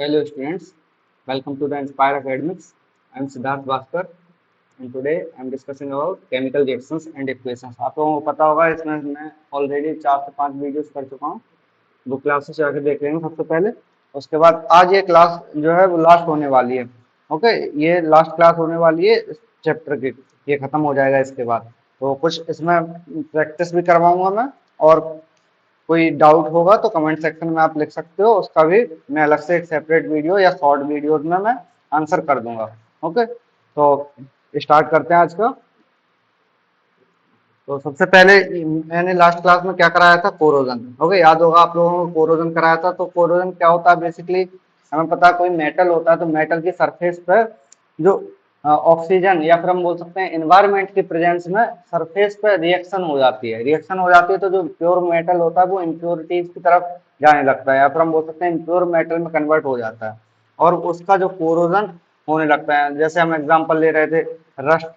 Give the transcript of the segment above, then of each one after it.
Hello students, welcome to the Inspire Academics. I am Siddharth Bhaskar and today I am discussing about chemical reactions and equations. आप लोगों को पता होगा इसमें मैं ऑलरेडी 4 से 5 वीडियोस कर चुका हूँ। वो क्लासेस जाके देख लेंगे सबसे पहले। उसके बाद आज ये क्लास जो है वो लास्ट होने वाली है। ओके, ये लास्ट क्लास होने वाली है इस चैप्टर की। ये खत्म हो जाएगा इसके बाद। तो कुछ इसमें प्रैक्टिस भी करवाऊंगा मैं, और कोई डाउट होगा तो कमेंट सेक्शन में आप लिख सकते हो। उसका भी मैं अलग से एक सेपरेट वीडियो या शॉर्ट वीडियो में मैं आंसर कर दूंगा। ओके, तो स्टार्ट करते हैं आज का। तो सबसे पहले मैंने लास्ट क्लास में क्या कराया था, कोरोजन। ओके, याद होगा आप लोगों को कोरोजन कराया था। तो कोरोजन क्या होता है, बेसिकली हमें पता है कोई मेटल होता है तो मेटल की सरफेस पर जो ऑक्सीजन या फिर हम बोल सकते हैं एनवायरनमेंट की प्रेजेंस में सरफेस पे रिएक्शन हो जाती है। रिएक्शन हो जाती है तो जो प्योर मेटल होता है वो इम्प्योरिटीज की तरफ जाने लगता है, या फिर हम बोल सकते हैं इम्प्योर मेटल में कन्वर्ट हो जाता है, और उसका जो कोरोजन होने लगता है। जैसे हम एग्जांपल ले रहे थे रस्ट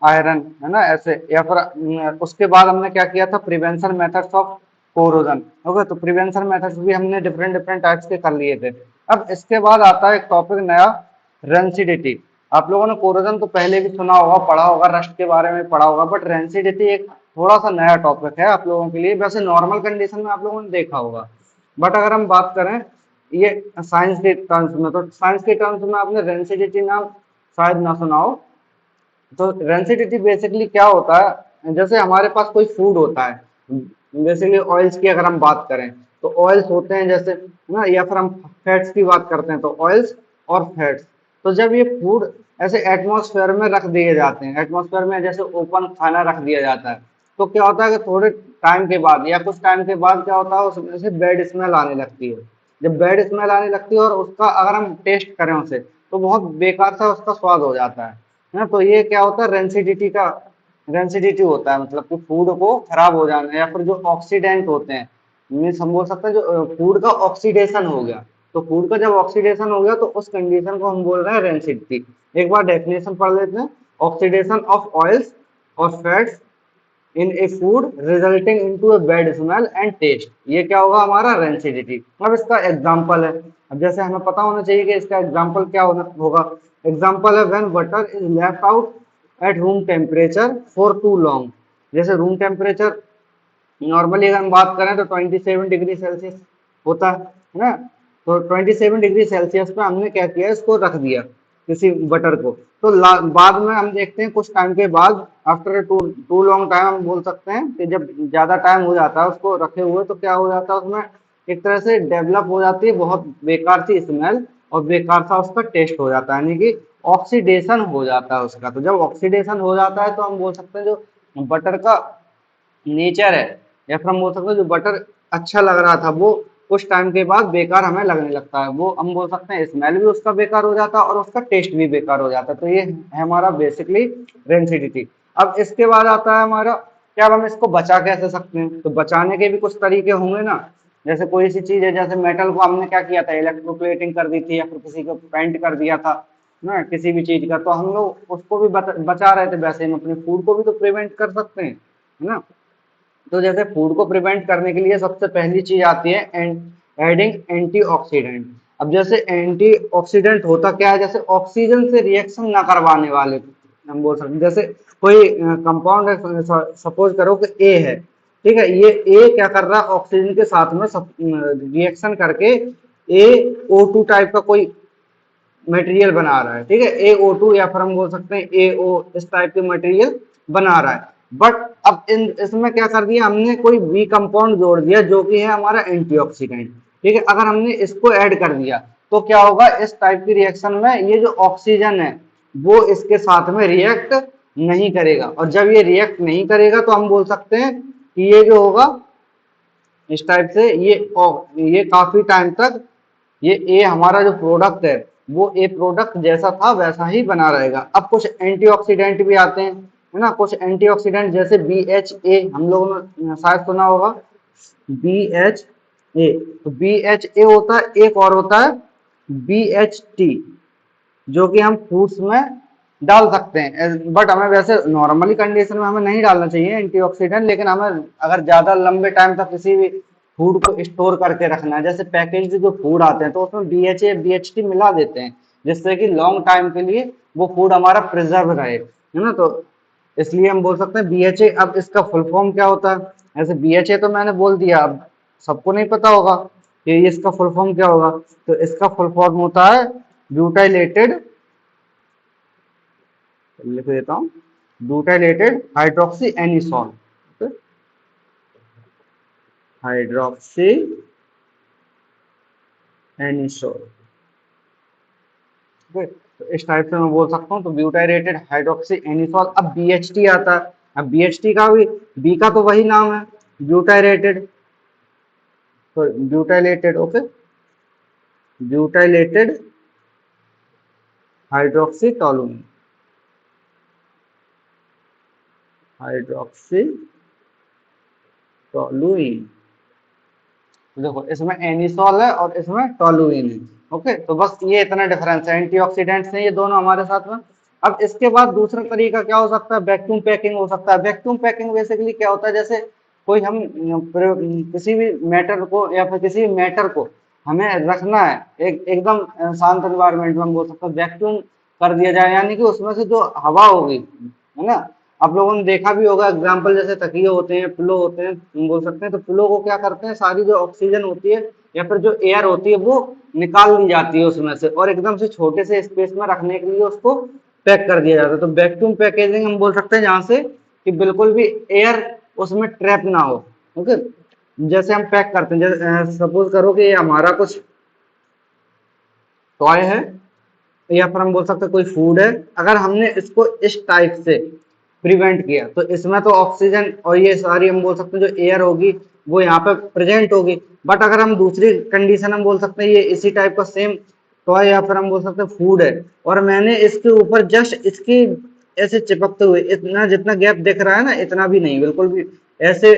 आयरन, है ना, ऐसे। या फिर उसके बाद हमने क्या किया था, prevention methods of corrosion. Okay, तो प्रिवेंशन मेथड्स भी हमने डिफरेंट डिफरेंट टाइप्स के कर लिए थे। अब इसके बाद आता है एक टॉपिक नया, रेंसिडिटी। आप लोगों ने कोरोजन तो पहले भी सुना होगा, पढ़ा होगा, रस्ट के बारे में पढ़ा होगा, बट रेंसिडिटी एक थोड़ा सा नया टॉपिक है आप लोगों के लिए। वैसे नॉर्मल कंडीशन में आप लोगों ने देखा होगा, बट अगर हम बात करें ये साइंस के टर्म्स में, तो साइंस के टर्म्स में आपने रेंसिडिटी नाम शायद ना सुना हो। तो रेंसिडिटी बेसिकली क्या होता है, जैसे हमारे पास कोई फूड होता है, बेसिकली ऑयल्स की अगर हम बात करें तो ऑयल्स होते हैं जैसे, है ना, या फिर हम फैट्स की बात करते हैं तो ऑयल्स और फैट्स। तो जब ये फूड ऐसे एटमॉस्फेयर में रख दिए जाते हैं, एटमॉस्फेयर में जैसे ओपन खाना रख दिया जाता है, तो क्या होता है कि थोड़े टाइम के बाद या कुछ टाइम के बाद क्या होता है, उसमें से बैड स्मेल आने लगती है। जब बैड स्मेल आने लगती है और उसका अगर हम टेस्ट करें उसे, तो बहुत बेकार सा उसका स्वाद हो जाता है ना। तो ये क्या होता है, रेंसिडिटी होता है, मतलब कि फूड को खराब हो जाना, या फिर जो ऑक्सीडेंट होते हैं, मीन्स हम बोल सकते हैं जो फूड का ऑक्सीडेशन हो गया। तो फूड का जब ऑक्सीडेशन हो गया तो उस कंडीशन को हम बोल रहे हैं रेंसिडिटी। एक बार डेफिनेशन पढ़ लेते हैं, ऑक्सीडेशन ऑफ ऑयल्स और fats in a food resulting into a bad smell and taste, ये क्या होगा हमारा रेंसिडिटी। अब इसका एग्जांपल है, अब जैसे हमें पता होना चाहिए कि इसका एग्जांपल क्या होगा। एग्जांपल है when butter is left out at room temperature for too long. जैसे रूम टेम्परेचर नॉर्मली अगर हम बात करें तो 27 डिग्री सेल्सियस होता है ना। तो 27 डिग्री सेल्सियस पे हमने क्या किया, इसको रख दिया किसी बटर को। तो बाद में हम देखते हैं कुछ टाइम के बाद, after too too long time, हम बोल सकते हैं कि जब ज्यादा टाइम हो जाता है उसको रखे हुए, तो क्या हो जाता है उसमें एक तरह से डेवलप हो जाती है बहुत बेकार सी स्मेल, और बेकार सा उसका टेस्ट हो जाता है, यानी कि ऑक्सीडेशन हो जाता है उसका। तो जब ऑक्सीडेशन हो जाता है तो हम बोल सकते हैं जो बटर का नेचर है, या फिर हम बोल सकते हैं जो बटर अच्छा लग रहा था वो कुछ टाइम के बाद बेकार हमें लगने लगता है। वो हम बोल सकते हैं स्मेल भी उसका बेकार हो जाता है और उसका टेस्ट भी बेकार हो जाता है। तो ये है हमारा बेसिकली रेंसिडिटी। अब इसके बाद आता है हमारा, क्या अब हम इसको बचा कैसे सकते हैं। तो बचाने के भी कुछ तरीके होंगे ना। जैसे कोई सी चीज है, जैसे मेटल को हमने क्या किया था, इलेक्ट्रोप्लेटिंग कर दी थी, या फिर किसी को पेंट कर दिया था ना, किसी भी चीज का, तो हम लोग उसको भी बचा रहे थे। वैसे हम अपने फूड को भी तो प्रिवेंट कर सकते हैं, है ना। तो जैसे फूड को प्रिवेंट करने के लिए सबसे पहली चीज आती है एडिंग एंटीऑक्सीडेंट। अब जैसे एंटीऑक्सीडेंट होता क्या है, जैसे ऑक्सीजन से रिएक्शन ना करवाने वाले, हम बोल सकते हैं। जैसे कोई कंपाउंड है, सपोज करो कि ए है, ठीक है, ये ए क्या कर रहा है, ऑक्सीजन के साथ में रिएक्शन करके ए O2 टाइप का कोई मटेरियल बना रहा है, ठीक है, AO2, या फिर हम बोल सकते हैं AO, इस टाइप के मटेरियल बना रहा है। बट अब इसमें क्या कर दिया हमने, कोई बी कंपाउंड जोड़ दिया जो कि है हमारा एंटीऑक्सीडेंट, ठीक है। अगर हमने इसको ऐड कर दिया तो क्या होगा, इस टाइप की रिएक्शन में ये जो ऑक्सीजन है वो इसके साथ में रिएक्ट नहीं करेगा, और जब ये रिएक्ट नहीं करेगा तो हम बोल सकते हैं कि ये जो होगा इस टाइप से, ये काफी टाइम तक ये ए हमारा जो प्रोडक्ट है वो ए प्रोडक्ट जैसा था वैसा ही बना रहेगा। अब कुछ एंटीऑक्सीडेंट भी आते हैं, है ना। कुछ एंटीऑक्सीडेंट जैसे BHA, हम लोगों ने शायद सुना होगा BHA। तो BHA होता है, एक और होता है BHT, जो कि हम फूड्स में डाल सकते हैं, बट हमें वैसे नॉर्मली कंडीशन में हमें नहीं डालना चाहिए एंटीऑक्सीडेंट। लेकिन हमें अगर ज्यादा लंबे टाइम तक किसी भी फूड को स्टोर करके रखना है। जैसे पैकेज जो फूड आते हैं तो उसमें BHA BHT मिला देते हैं, जिससे कि लॉन्ग टाइम के लिए वो फूड हमारा प्रिजर्व रहे, है ना। तो इसलिए हम बोल सकते हैं BHA। अब इसका फुल फॉर्म क्या होता है? ऐसे BHA तो मैंने बोल दिया, अब सबको नहीं पता होगा कि इसका फुल फॉर्म क्या होगा। तो इसका फुल फॉर्म होता है ब्यूटाइलेटेड, लिख देता हूँ, butylated hydroxy anisole, hydroxy anisole. तो इस टाइप से मैं बोल सकता हूँ। तो ब्यूटाइरेटेड हाइड्रोक्सी एनिसोल। अब BHT आता है। अब BHT का भी, बी का तो वही नाम है, ब्यूटाइरेटेड, तो butylated, okay, butylated hydroxy toluene, hydroxy toluene. देखो इसमें एनिसोल है और इसमें टोलुइन है, ओके। तो बस ये इतना डिफरेंस है, एंटीऑक्सीडेंट्स हैं ये दोनों हमारे साथ में। अब इसके बाद दूसरा तरीका क्या हो सकता है? वैक्यूम पैकिंग हो सकता है। वैक्यूम पैकिंग बेसिकली क्या होता है? जैसे कोई हम किसी भी मैटर को या फिर किसी भी मैटर को हमें रखना है एकदम शांत एनवायरनमेंट में, हम बोल सकते हैं वैक्यूम कर दिया जाए, यानी कि उसमें से जो हवा होगी, है ना। आप लोगों ने देखा भी होगा एग्जाम्पल, जैसे तकिए होते हैं, पिलो होते हैं, हम बोल सकते हैं। तो पिलो को क्या करते हैं, सारी जो ऑक्सीजन होती है या फिर जो एयर होती है वो निकाल ली जाती है उसमें से, और एकदम से छोटे से स्पेस में रखने के लिए उसको पैक कर दिया जाता है। तो वैक्यूम पैकेजिंग हम बोल सकते हैं जहां से कि बिल्कुल भी एयर उसमें ट्रैप ना हो, ओके। जैसे हम पैक करते हैं, जैसे सपोज करो कि ये हमारा कुछ टॉय है या फिर हम बोल सकते हैं कोई फूड है, अगर हमने इसको इस टाइप से प्रिवेंट किया तो इसमें तो ऑक्सीजन और ये सारी हम बोल सकते हैं जो एयर होगी वो यहाँ पे प्रेजेंट होगी। बट अगर हम दूसरी कंडीशन हम बोल सकते हैं ये इसी टाइप का सेम टॉय या फिर हम बोल सकते हैं फूड है, और मैंने इसके ऊपर जस्ट इसकी ऐसे चिपकते हुए इतना जितना गैप दिख रहा है ना, इतना भी नहीं, बिल्कुल भी ऐसे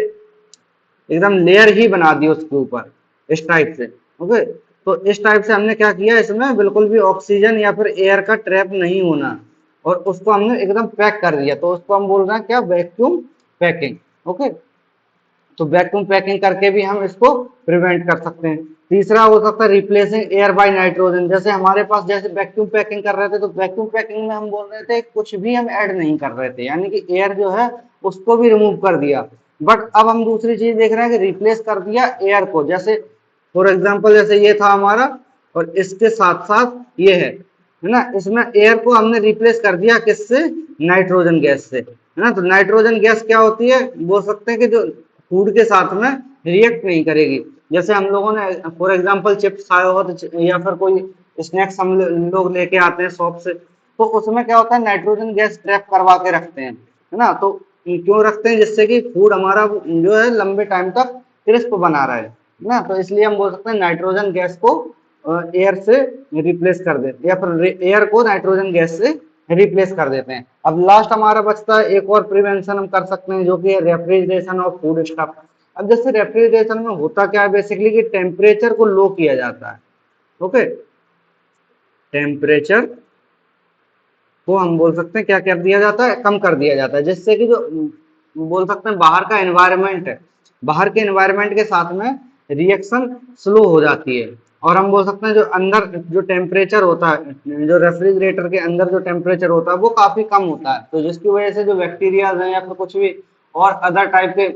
एकदम लेयर ही बना दी उसके ऊपर इस टाइप से, ओके। तो इस टाइप से हमने क्या किया, इसमें बिल्कुल भी ऑक्सीजन या फिर एयर का ट्रैप नहीं होना, और उसको हमने एकदम पैक कर दिया। तो उसको हम बोल रहे हैं क्या, वैक्यूम पैकिंग, ओके। तो वैक्यूम पैकिंग करके भी हम इसको प्रिवेंट कर सकते हैं। तीसरा हो सकता है रिप्लेसिंग एयर बाय नाइट्रोजन। जैसे हमारे पास जैसे वैक्यूम पैकिंग कर रहे थे, तो वैक्यूम पैकिंग में हम बोल रहे थे कुछ भी हम ऐड नहीं कर रहे थे, यानी कि एयर जो है उसको भी रिमूव कर दिया। बट अब हम दूसरी चीज देख रहे हैं कि रिप्लेस कर दिया एयर को। जैसे फॉर एग्जाम्पल जैसे ये था हमारा और इसके साथ साथ ये है ना, इसमें एयर को हमने रिप्लेस कर दिया किससे, नाइट्रोजन गैस से, है ना। तो नाइट्रोजन गैस क्या होती है, बोल सकते हैं कि जो फूड के साथ में रिएक्ट नहीं करेगी। जैसे हम लोगों ने फॉर एग्जांपल चिप्स खाए हो या फिर कोई स्नैक्स हम लोग लेके आते हैं शॉप से, तो उसमें क्या होता है, नाइट्रोजन गैस ट्रैप करवा के रखते हैं, है ना। तो क्यों रखते हैं, जिससे कि फूड हमारा जो है लंबे टाइम तक क्रिस्प बना रहा है ना। तो इसलिए हम बोल सकते हैं नाइट्रोजन गैस को एयर से रिप्लेस कर देते हैं, या फिर एयर को नाइट्रोजन गैस से रिप्लेस कर देते हैं। अब लास्ट हमारा बचता है एक और प्रिवेंशन हम कर सकते हैं, जो कि है रेफ्रिजरेशन ऑफ फूड स्टफ। अब जैसे रेफ्रिजरेशन में होता क्या है बेसिकली कि टेम्परेचर को लो किया जाता है, ओके। टेम्परेचर को हम बोल सकते हैं क्या कर दिया जाता है, कम कर दिया जाता है, जिससे कि जो बोल सकते हैं बाहर का एनवायरनमेंट है, बाहर के एनवायरनमेंट के साथ में रिएक्शन स्लो हो जाती है। और हम बोल सकते हैं जो अंदर जो टेम्परेचर होता है, जो रेफ्रिजरेटर के अंदर जो टेम्परेचर होता है वो काफी कम होता है। तो जिसकी वजह से जो बैक्टीरिया हैं या फिर कुछ भी और अदर टाइप के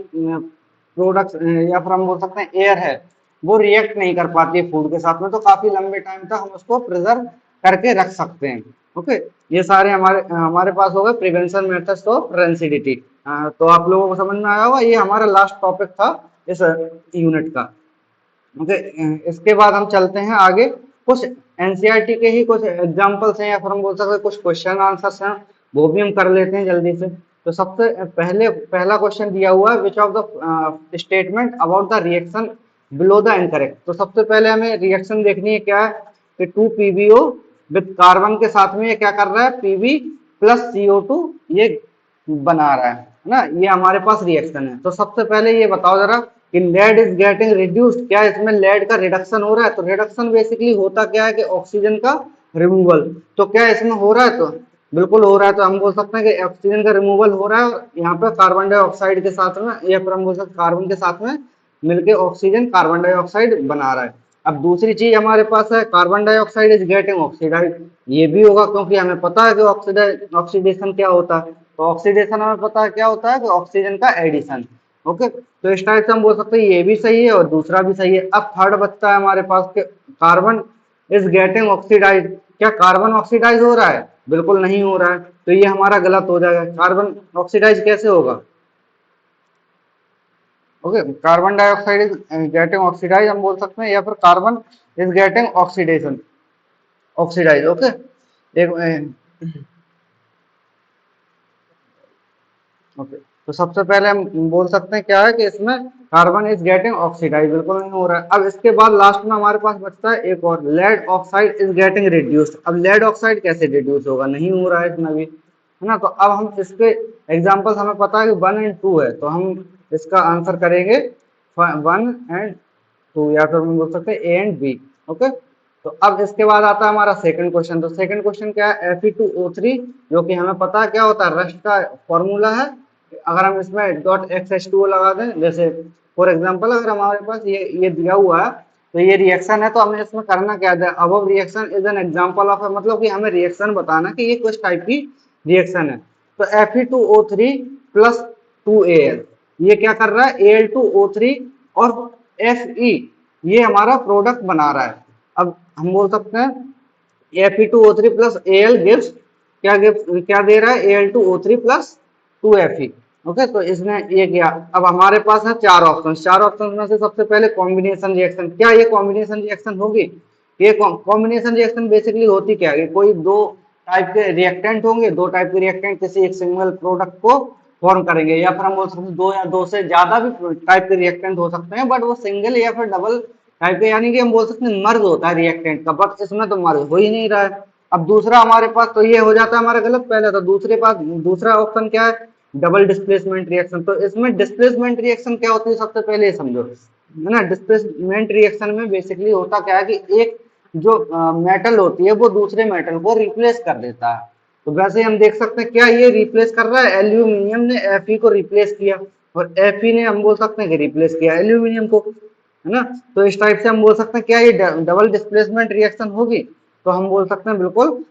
प्रोडक्ट्स या फिर हम बोल सकते हैं एयर है, वो रिएक्ट नहीं कर पाती है फूड के साथ में। तो काफी लंबे टाइम तक हम उसको प्रिजर्व करके रख सकते हैं, ओके। ये सारे हमारे हमारे पास हो गए प्रिवेंशन मेथड्स ऑफ रेंसिडिटी। तो आप लोगों को समझ में आया होगा, ये हमारा लास्ट टॉपिक था इस यूनिट का, ओके। इसके बाद हम चलते हैं आगे, कुछ एनसीईआरटी के ही कुछ एग्जांपल्स हैं या फिर हम बोल सकते हैं कुछ क्वेश्चन आंसर्स हैं, वो भी हम कर लेते हैं जल्दी से। तो सबसे पहले पहला क्वेश्चन दिया हुआ है, which of the statement about the reaction below the incorrect. तो सबसे पहले हमें रिएक्शन देखनी है क्या है कि 2 PbO विद कार्बन के साथ में ये क्या कर रहा है, Pb प्लस CO2 ये बना रहा है ना, ये हमारे पास रिएक्शन है। तो सबसे पहले ये बताओ जरा कि लेड इज गेटिंग रिड्यूस्ड, क्या इसमें लेड का रिडक्शन हो रहा है। तो रिडक्शन बेसिकली होता क्या है कि ऑक्सीजन का रिमूवल। तो क्या इसमें हो रहा है, तो बिल्कुल हो रहा है। तो हम बोल सकते हैं कि ऑक्सीजन का रिमूवल हो रहा है, और यहाँ पे कार्बन डाइऑक्साइड के साथ में या फिर हम बोल सकते हैं कार्बन के साथ में मिलके ऑक्सीजन कार्बन डाइऑक्साइड बना रहा है। अब दूसरी चीज हमारे पास है carbon dioxide is getting oxidise, ये भी होगा क्योंकि हमें पता है कि ऑक्सीडेशन क्या होता है, तो ऑक्सीडेशन हमें पता है क्या होता है कि ऑक्सीजन का एडिशन। ओके, तो इस टाइप से हम बोल सकते हैं ये भी सही है और दूसरा भी सही है। अब थर्ड बचता है हमारे पास के कार्बन इज गेटिंग ऑक्सीडाइज, क्या कार्बन ऑक्सीडाइज हो रहा है? बिल्कुल नहीं हो रहा है, तो ये हमारा गलत हो जाएगा। कार्बन ऑक्सीडाइज कैसे होगा? Okay, carbon dioxide is getting oxidise हम बोल सकते हैं, या फिर carbon is getting oxidation oxidise. Okay, एक ओके, तो सबसे पहले हम बोल सकते हैं क्या है कि इसमें कार्बन इज गेटिंग ऑक्सीडाइज बिल्कुल नहीं हो रहा है। अब इसके बाद लास्ट में हमारे पास बचता है एक और, lead oxide is getting reduced. अब लेड ऑक्साइड कैसे रिड्यूस होगा? नहीं हो रहा है इसमें भी, है ना। तो अब हम इसके एग्जांपल्स हमें पता है कि 1 और 2 है, तो हम इसका आंसर करेंगे 1 और 2, या फिर हम बोल सकते हैं A और B। ओके, तो अब इसके बाद आता है हमारा सेकंड क्वेश्चन। तो सेकंड क्वेश्चन क्या है? Fe2O3, जो कि हमें पता है क्या होता है, रस्ट का फॉर्मूला है। अगर हम इसमें डॉट XH2O लगा दें, जैसे फॉर एग्जांपल अगर हमारे पास ये दिया हुआ है, तो ये रिएक्शन है, तो हमें इसमें करना क्या है? Above reaction is an example of, मतलब कि हमें रिएक्शन बताना कि ये कुछ टाइप की रिएक्शन है। तो Fe2O3 प्लस 2Al, ये क्या कर रहा है? Al2O3 और Fe, ये हमारा प्रोडक्ट बना रहा है। अब हम बोल सकते हैं Fe2O3 प्लस Al गिव्स क्या दे रहा है? Al2O3 plus 2Fe। ओके, तो इसने ये किया। अब हमारे पास है चार ऑप्शन में से सबसे पहले कॉम्बिनेशन रिएक्शन। क्या ये कॉम्बिनेशन रिएक्शन होगी? ये कॉम्बिनेशन रिएक्शन बेसिकली होती क्या है? कोई दो टाइप के रिएक्टेंट होंगे, दो टाइप के रिएक्टेंट किसी एक सिंगल प्रोडक्ट को फॉर्म करेंगे, या फिर हम बोल सकते हैं दो या दो से ज्यादा भी टाइप के रिएक्टेंट हो सकते हैं, बट वो सिंगल या फिर डबल टाइप के, यानी कि हम बोल सकते हैं मर्ज होता है रिएक्टेंट का, बट इसमें तो मर्ज हो ही नहीं रहा है। अब दूसरा हमारे पास तो ये हो जाता है हमारा गलत पहले, तो दूसरे पास दूसरा ऑप्शन क्या है? Double displacement reaction. तो इसमें डिस्प्लेसमेंट रिएक्शन क्या होती है सबसे पहले ये समझो, है ना। डिस्प्लेसमेंट रिएक्शन में बेसिकली होता क्या है कि एक जो मेटल होती है वो दूसरे मेटल को रिप्लेस कर देता है। तो वैसे हम देख सकते हैं क्या ये रिप्लेस कर रहा है? एल्यूमिनियम ने Fe को रिप्लेस किया, और Fe ने हम बोल सकते हैं कि रिप्लेस किया एल्यूमिनियम को, है ना। तो इस टाइप से हम बोल सकते हैं क्या ये डबल डिस्प्लेसमेंट रिएक्शन होगी? तो हम बोल सकते हैं बिल्कुल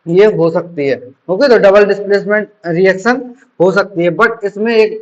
ये हो सकती है। ओके, तो डबल डिस्प्लेसमेंट रिएक्शन हो सकती है, बट इसमें एक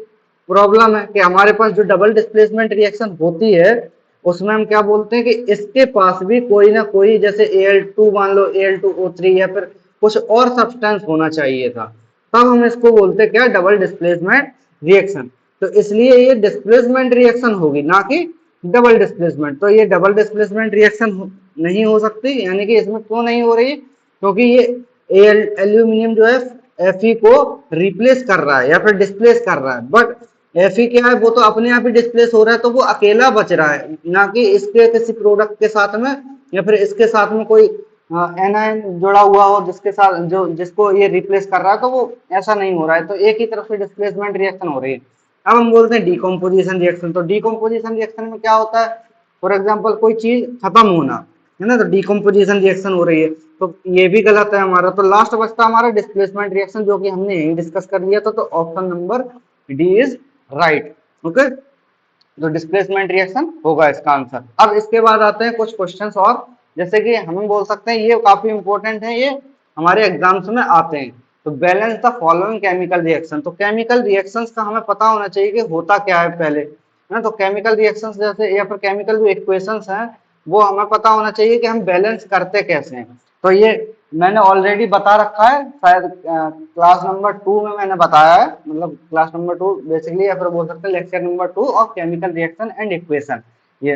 प्रॉब्लम है कि हमारे पास जो डबल डिस्प्लेसमेंट रिएक्शन होती है उसमें हम क्या बोलते हैं कि इसके पास भी कोई ना कोई, जैसे Al2 मान लो, Al2O3 या फिर कुछ और सब्सटेंस होना चाहिए था, तब हम इसको बोलते हैं क्या? Double displacement reaction. तो इसलिए ये डिस्प्लेसमेंट रिएक्शन होगी, ना कि डबल डिस्प्लेसमेंट। तो ये डबल डिस्प्लेसमेंट रिएक्शन नहीं हो सकती, यानी कि इसमें क्यों नहीं हो रही? क्योंकि ये एल्यूमिनियम जो है Fe को रिप्लेस कर रहा है या फिर डिस्प्लेस कर रहा है, बट Fe क्या है? वो तो अपने आप ही डिस्प्लेस हो रहा है, तो वो अकेला बच रहा है, ना कि इसके किसी प्रोडक्ट के साथ में या फिर इसके साथ में कोई एनायन जुड़ा हुआ हो जिसके साथ जो जिसको ये रिप्लेस कर रहा है, तो वो ऐसा नहीं हो रहा है। तो एक ही तरफ से डिस्प्लेसमेंट रिएक्शन हो रही है। अब हम बोलते हैं डिकम्पोजिशन रिएक्शन। तो डिकम्पोजिशन रिएक्शन में क्या होता है? फॉर एग्जाम्पल कोई चीज खत्म होना, है ना, तो डिकम्पोजिशन रिएक्शन हो रही है, तो ये भी गलत है हमारा। तो लास्ट बचता हमारा डिस्प्लेसमेंट रिएक्शन, जो कि हमने यही डिस्कस कर लिया था। तो option number D is right. Okay, तो डिस्प्लेसमेंट रिएक्शन होगा इसका आंसर। अब इसके बाद आते हैं कुछ क्वेश्चंस और, जैसे कि हम बोल सकते हैं ये काफी इंपॉर्टेंट है, ये हमारे एग्जाम्स में आते हैं। तो balance the following chemical reaction. तो केमिकल रिएक्शंस का हमें पता होना चाहिए कि होता क्या है पहले, है ना। तो केमिकल रिएक्शंस जैसे या फिर केमिकल जो इक्वेशंस हैं वो हमें पता होना चाहिए कि हम बैलेंस करते कैसे हैं। तो ये मैंने ऑलरेडी बता रखा है, शायद क्लास नंबर 2 में मैंने बताया है, मतलब क्लास नंबर 2 बेसिकली, या फिर बोल सकते हैं lecture number 2 of chemical reaction and equation. ये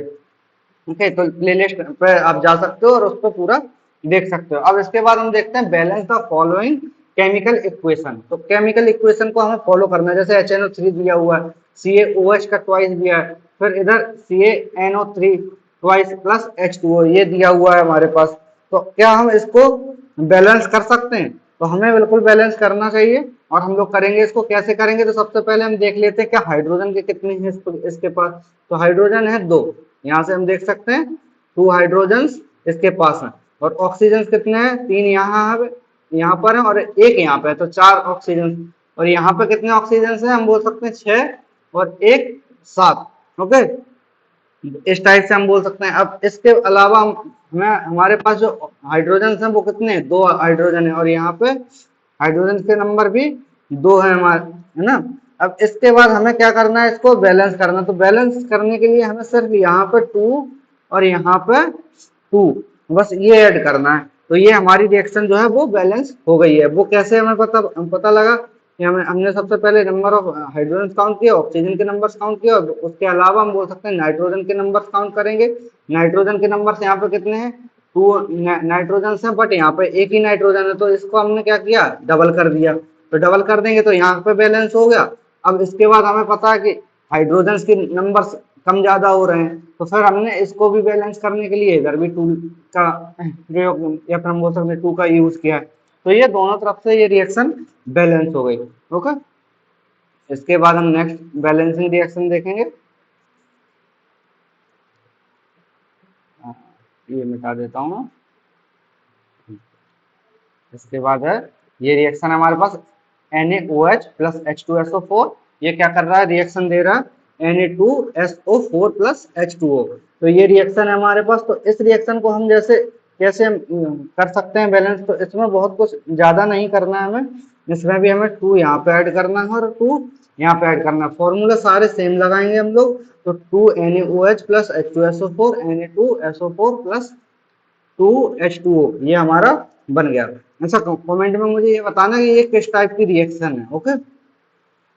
ओके, तो प्लेलिस्ट पे आप जा सकते हो और उस पर पूरा देख सकते हो। अब इसके बाद हम देखते हैं balance the following chemical equation. तो केमिकल इक्वेशन को हमें फॉलो करना है, जैसे HNO3 दिया हुआ है, CaOH का ट्वाइस दिया है, फिर इधर CaNO3 ट्वाइस प्लस H2O ये दिया हुआ है हमारे पास। तो क्या हम इसको बैलेंस कर सकते हैं? तो हमें बिल्कुल बैलेंस करना चाहिए, और हम लोग करेंगे। इसको कैसे करेंगे? तो सबसे पहले हम देख लेते हैं क्या हाइड्रोजन के कितने हैं इसके पास। तो हाइड्रोजन है 2, यहाँ से हम देख सकते हैं 2 हाइड्रोजन इसके पास है, और ऑक्सीजन कितने हैं? 3 यहाँ पर है और 1 यहाँ पे है, तो 4 ऑक्सीजन। और यहाँ पे कितने ऑक्सीजन है? हम बोल सकते हैं 6 और 1 7, ओके, इस टाइप से हम बोल सकते हैं। अब इसके अलावा हमें हमारे पास जो हाइड्रोजन है वो कितने हैं, 2 हाइड्रोजन है, और यहाँ पे हाइड्रोजन के नंबर भी 2 है हमारे, है ना। अब इसके बाद हमें क्या करना है, इसको बैलेंस करना है। तो बैलेंस करने के लिए हमें सिर्फ यहाँ पे 2 और यहाँ पे 2 बस ये ऐड करना है। तो ये हमारी रिएक्शन जो है वो बैलेंस हो गई है। वो कैसे हमें पता लगा कि हमने सबसे पहले नंबर ऑफ हाइड्रोजन काउंट किया, ऑक्सीजन के नंबर्स काउंट किया, और उसके अलावा हम बोल सकते हैं नाइट्रोजन के नंबर्स काउंट करेंगे। नाइट्रोजन के नंबर्स यहाँ पे कितने हैं, 2 नाइट्रोजन है, बट यहाँ पे एक ही नाइट्रोजन है, तो इसको हमने क्या किया, डबल कर दिया। तो डबल कर देंगे तो यहाँ पे बैलेंस हो गया। अब इसके बाद हमें पता है कि हाइड्रोजन के नंबर्स कम ज्यादा हो रहे हैं, तो फिर हमने इसको भी बैलेंस करने के लिए इधर भी 2 का प्रयोग, या फिर हम बोल सकते हैं 2 का यूज किया है। तो ये दोनों तरफ से ये रिएक्शन बैलेंस हो गई। ओके, इसके बाद हम नेक्स्ट बैलेंसिंग रिएक्शन देखेंगे। ये मिटा देता हूँ मैं। इसके बाद है ये रिएक्शन हमारे पास NaOH प्लस H2SO4, ये क्या कर रहा है, रिएक्शन दे रहा है Na2SO4 प्लस H2O। तो ये रिएक्शन है हमारे पास। तो इस रिएक्शन को हम जैसे कैसे कर सकते हैं बैलेंस, तो इसमें बहुत कुछ ज्यादा नहीं करना है हमें। इसमें भी हमें 2 यहाँ पे ऐड करना है और 2 यहाँ पे ऐड करना है। फॉर्मूला सारे सेम लगाएंगे हम लोग। तो 2 NaOH plus H2SO4 Na2SO4 plus 2H2O ये हमारा बन गया। अच्छा, कमेंट में मुझे ये बताना कि ये किस टाइप की रिएक्शन है। ओके,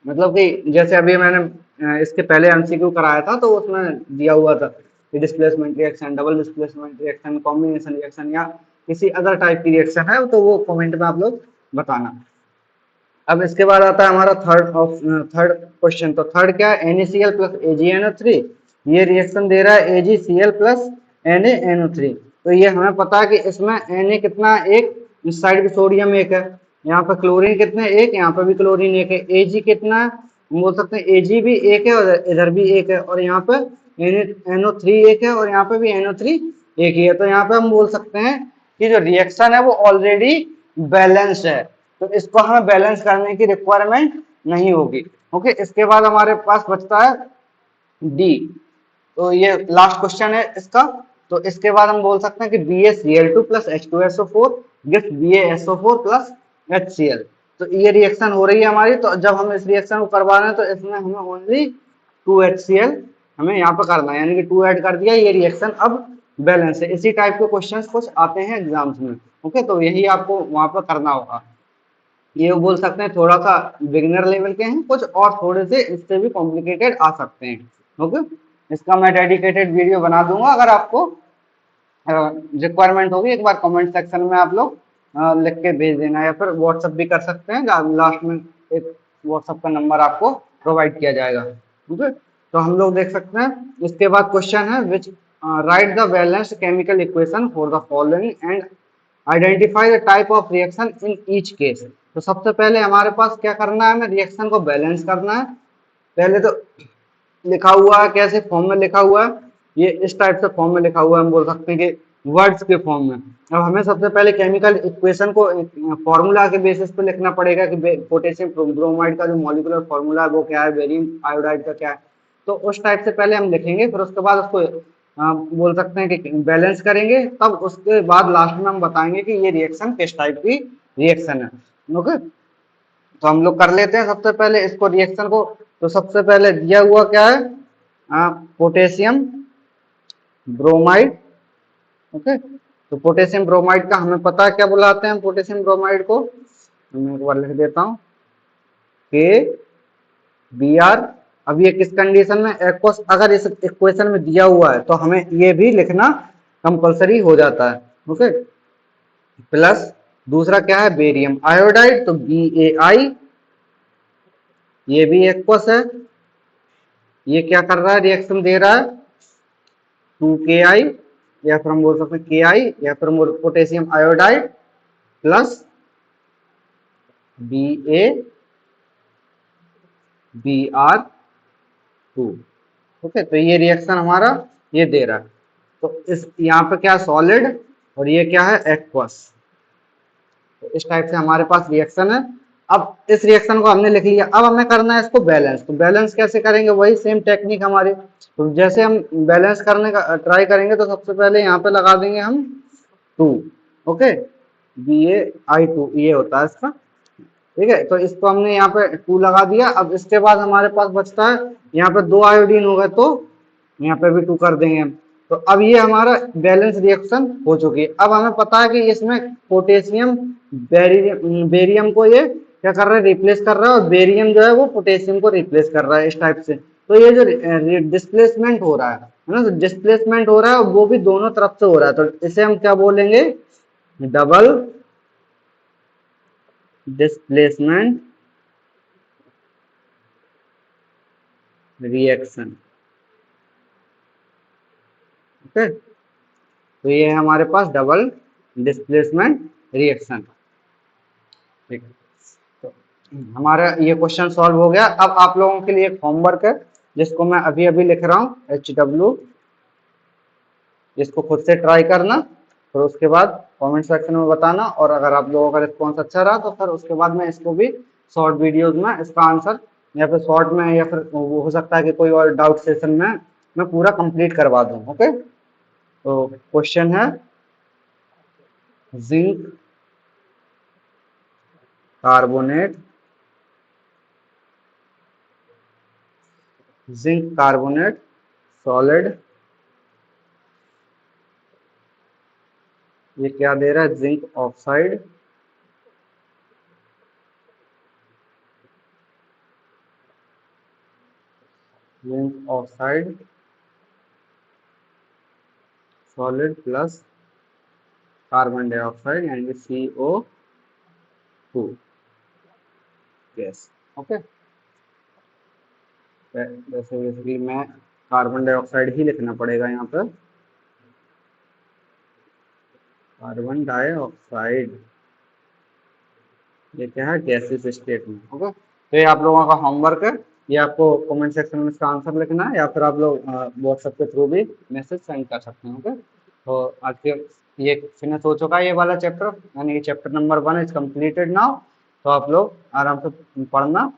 मतलब कि जैसे अभी मैंने इसके पहले एमसीक्यू कराया था, तो उसमें दिया हुआ था कि displacement reaction, double displacement reaction, combination reaction, या किसी अदर टाइप की रिएक्शन है, तो वो कमेंट में आप लोग बताना। अब इसके बाद आता है हमारा थर्ड क्वेश्चन। तो थर्ड क्या है, NaCl प्लस AgNO3, ये रिएक्शन दे रहा है AgCl प्लस NaNO3। तो ये हमें पता है कि इसमें Na कितना, एक, इस साइड भी सोडियम एक है, यहाँ पे क्लोरीन कितने, एक, यहाँ पे भी क्लोरीन एक है। Ag कितना है, हम बोल सकते हैं Ag भी एक है और इधर भी एक है, और यहाँ पे NO3 एक है और यहाँ पे भी NO3 एक ही है। तो यहाँ पे हम बोल सकते हैं कि जो रिएक्शन है वो ऑलरेडी बैलेंस्ड है, तो इसको हमें बैलेंस करने की रिक्वायरमेंट नहीं होगी। ओके, इसके बाद हमारे पास बचता है डी। तो ये लास्ट क्वेश्चन है इसका। तो इसके बाद हम बोल सकते हैं कि BaCl2 plus H2SO4 gives BaSO4 plus HCl। तो ये रिएक्शन हो रही है हमारी। तो जब हम इस रिएक्शन को करवा रहे हैं तो इसमें हमें ओनली 2HCl हमें यहाँ पर करना है, यानी कि 2 ऐड कर दिया, ये रिएक्शन अब बैलेंस है। इसी टाइप के क्वेश्चंस कुछ आते हैं एग्जाम्स में। ओके, तो यही आपको वहां पर करना होगा। ये बोल सकते हैं थोड़ा सा बिगिनर लेवल के हैं, कुछ और थोड़े से इससे भी कॉम्प्लिकेटेड आ सकते हैं। ओके, इसका मैं डेडिकेटेड वीडियो बना दूंगा, अगर आपको रिक्वायरमेंट होगी एक बार कमेंट सेक्शन में आप लोग लिख के भेज देना, या फिर व्हाट्सअप भी कर सकते हैं। लास्ट में एक व्हाट्सअप का नंबर आपको प्रोवाइड किया जाएगा। ओके, तो हम लोग देख सकते हैं। इसके बाद क्वेश्चन है which write the balanced chemical equation for the following and identify the type of reaction in each case. तो सबसे पहले हमारे पास क्या करना है, हमें रिएक्शन को बैलेंस करना है। पहले तो लिखा हुआ है, कैसे फॉर्म में लिखा हुआ है, ये इस टाइप से फॉर्म में लिखा हुआ है, हम बोल सकते हैं कि वर्ड्स के फॉर्म में। अब हमें सबसे पहले केमिकल इक्वेशन को फॉर्मूला के बेसिस पे लिखना पड़ेगा कि पोटेशियम ब्रोमाइड का जो मॉलिक्यूलर फॉर्मूला है वो क्या है, बेरियम आयोडाइड का क्या है। तो उस टाइप से पहले हम लिखेंगे, फिर उसके बाद उसको बोल सकते हैं कि बैलेंस करेंगे, तब उसके बाद लास्ट में हम बताएंगे कि ये रिएक्शन किस टाइप की रिएक्शन है। ओके, तो हम लोग कर लेते हैं सबसे पहले इसको, रिएक्शन को। तो सबसे पहले दिया हुआ क्या है, पोटेशियम ब्रोमाइड। ओके, तो पोटेशियम ब्रोमाइड का हमें पता है क्या बुलाते हैं हम पोटेशियम ब्रोमाइड को, मैं एक बार लिख देता हूँ, KBr। अब ये किस कंडीशन में, एक्वस, अगर इस इक्वेशन में दिया हुआ है तो हमें ये भी लिखना कंपलसरी हो जाता है। ओके, प्लस दूसरा क्या है, बेरियम आयोडाइड, तो BaI, ये भी एक्वस है। ये क्या कर रहा है, रिएक्शन दे रहा है 2Ki, या फिर हम बोल सकते हैं Ki, या फिर potassium iodide plus BaBr2। Okay, तो ये रिएक्शन हमारा ये दे रहा है। तो इस यहाँ पे क्या सॉलिड और ये क्या है एक्वस। तो इस टाइप से हमारे पास रिएक्शन है। अब इस रिएक्शन को हमने लिख लिया, अब हमें करना है इसको बैलेंस। तो बैलेंस कैसे करेंगे, वही सेम टेक्निक हमारी। तो जैसे हम बैलेंस करने का ट्राई करेंगे तो सबसे पहले यहाँ पे लगा देंगे हम 2। ओके, BaI2 ये होता है इसका। ठीक है, तो इसको हमने यहाँ पे 2 लगा दिया। अब इसके बाद हमारे पास बचता है यहाँ पे 2 आयोडीन हो गए, तो यहाँ पे भी 2 कर देंगे हम। तो अब ये हमारा बैलेंस रिएक्शन हो चुकी है। अब हमें पता है कि इसमें पोटेशियम बेरियम को ये क्या कर रहा है, रिप्लेस कर रहा है, और बेरियम जो है वो पोटेशियम को रिप्लेस कर रहा है इस टाइप से। तो ये जो डिस्प्लेसमेंट हो रहा है ना, तो डिस्प्लेसमेंट हो रहा है वो भी दोनों तरफ से हो रहा है, तो इसे हम क्या बोलेंगे, डबल डिस्प्लेसमेंट रिएक्शन। ओके, तो ये है हमारे पास डबल डिस्प्लेसमेंट रिएक्शन। ठीक, तो हमारा ये क्वेश्चन सॉल्व हो गया। अब आप लोगों के लिए एक होमवर्क है जिसको मैं अभी अभी लिख रहा हूँ, HW, इसको खुद से ट्राई करना, फिर उसके बाद कमेंट सेक्शन में बताना, और अगर आप लोगों का रिस्पॉन्स अच्छा रहा तो फिर उसके बाद मैं इसको भी शॉर्ट वीडियोज में इसका आंसर, या फिर शॉर्ट में, या फिर वो हो सकता है कि कोई और डाउट सेशन में मैं पूरा कंप्लीट करवा दूं। ओके, तो क्वेश्चन है zinc carbonate, zinc carbonate solid, ये क्या दे रहा है, zinc oxide, zinc oxide solid plus carbon dioxide यानी CO2 गैस। ओके, वैसे बेसिकली मैं कार्बन डाइऑक्साइड ही लिखना पड़ेगा यहाँ पर, कार्बन डाइऑक्साइड, ये क्या है, गैसेस स्टेट में। ओके, तो ये आप लोगों का होमवर्क है, ये आपको कमेंट सेक्शन में इसका आंसर लिखना है, या फिर आप लोग व्हाट्सएप के थ्रू भी मैसेज सेंड कर सकते हैं। ओके, तो आज के ये फिनिश हो चुका है ये वाला चैप्टर, यानी chapter number 1 is completed now. तो आप लोग आराम से पढ़ना।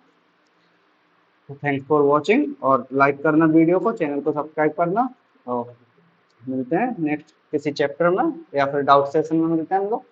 तो थैंक्स फॉर वॉचिंग, और लाइक करना वीडियो को, चैनल को सब्सक्राइब करना, और मिलते हैं नेक्स्ट किसी चैप्टर में, या फिर डाउट सेशन में मिलते हैं हम लोग।